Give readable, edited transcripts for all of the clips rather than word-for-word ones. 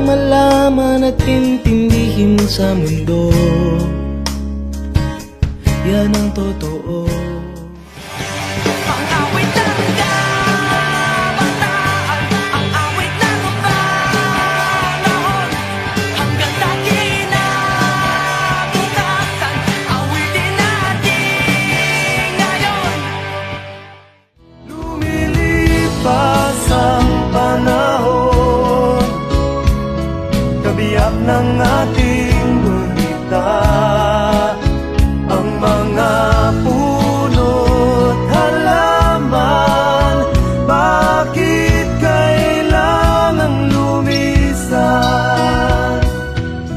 malaman at intindihin sa mundo. Yan ang totoo. Kabiyak ng ating gulita, ang mga puno't halaman. Bakit kailangang lumisan?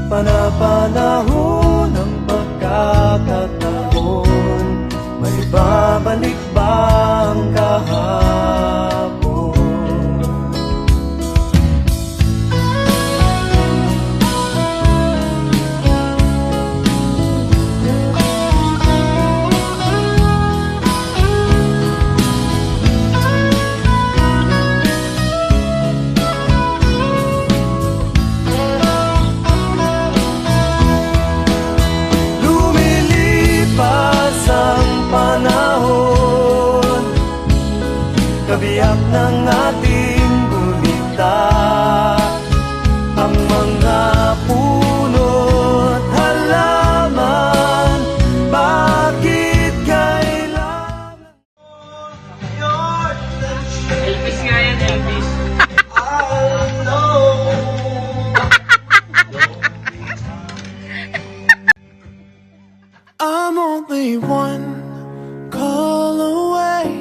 Panapanahon ng pagkakataon, may babalik ba ang kahapon? Kabiyak ng ating gulita, ang mga puno't halaman. Bakit kailangan? Elvis nga yan, Elvis. I'm only one call away.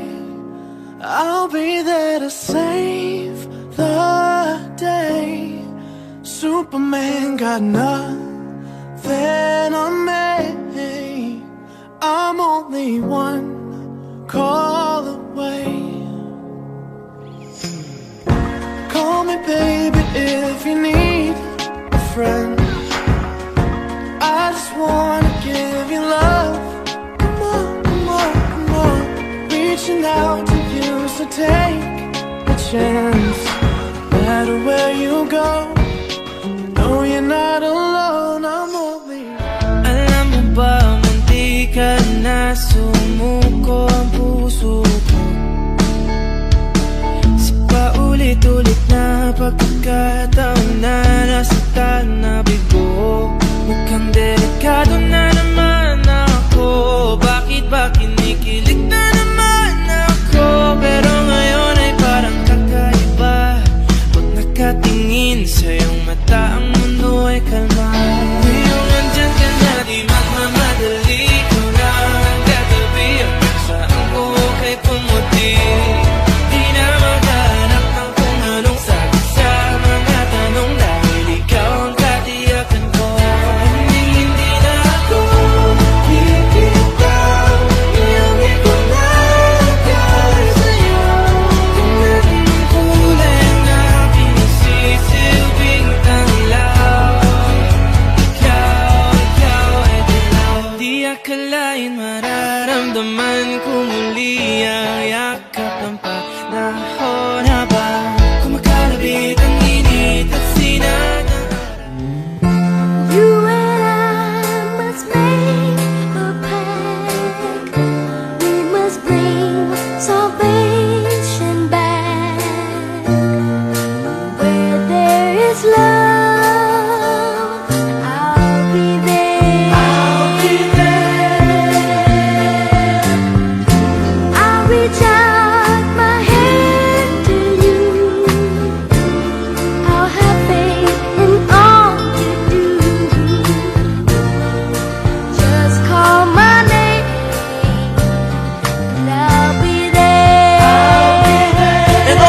I'll be there to save the day. Superman got nothing on me. I'm only one call away. Call me baby if you need a friend. I just wanna give you love. Come on, come on, come on. Reaching out to you, so take a chance. No matter where you go, no, you're not alone. I'm only. Alam mo ba, munti ka na sumuko ang puso ko. Sa paulit-ulit na pagkakataon na nasaktan na bigo. Mukhang delikado na naman ako. Bakit ba kinikilig na naman ako? Pero ngayon ay parang kakaiba. Pag nakatingin sa iyong mata, ang mundo ay kalma. Ngayong nandyan ka na, di magmamadali. Ikaw na ang katabi, ang saan buhok ay pumuti. Di na maghanap ng kung anong sagot sa mga tanong, dahil ikaw ang katiyakan ko. Hindi na ako bibitaw, iyong ipanagay sa'yo. Kung naging kulay na pinasisilbing tanglaw, ikaw ay dilaw. Di akalain mararamdaman ko muli ang yakap ng panahon habang kumakalabit ang init at sinag ng araw. You and I must make a pact. We must bring salvation back. Where there is love, I'll be there. I'll be there. I'll reach out my hand to you. I'll have faith in all you do. Just call my name and I'll be there. And oh,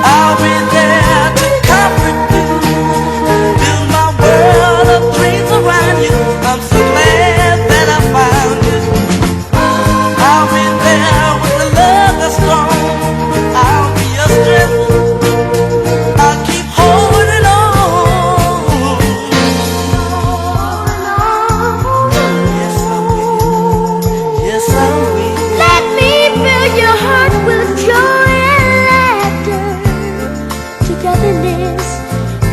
I'll be there togetherness,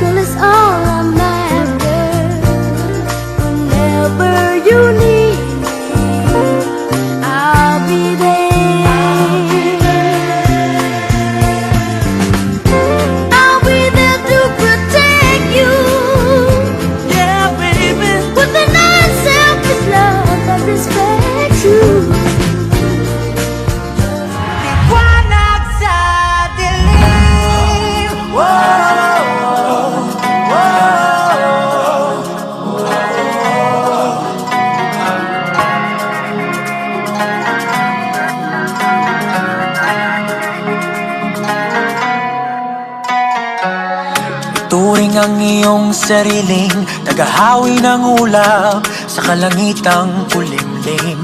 girl, is all I'm after. Whenever you need me, I'll be there. I'll be there to protect you, Yeah, baby. with an unselfish love that respects you. Liwanag sa dilim. Turing ang iyong sariling tagahawi ng ulap sa kalangitang kulimlim.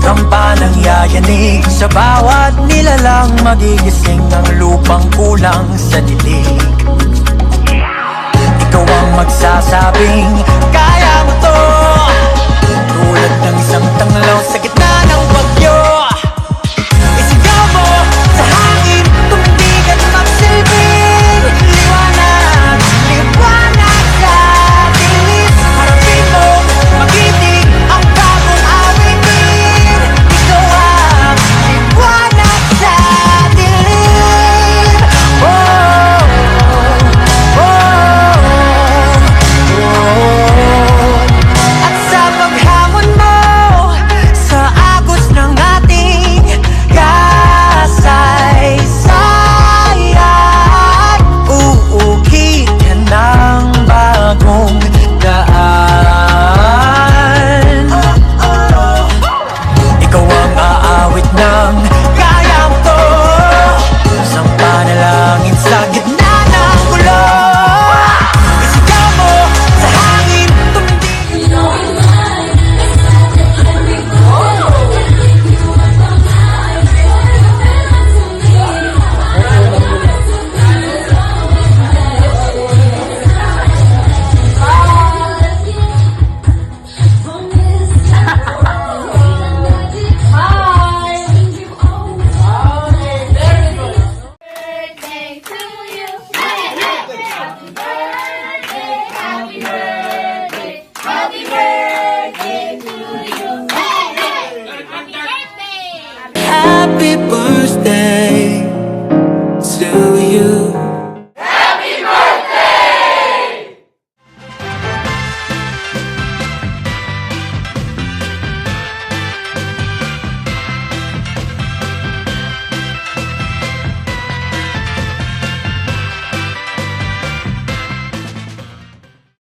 Kampalang yayanig sa bawat nilalang, magigising ang lupang kulang sa dilig. Ikaw ang magsasabing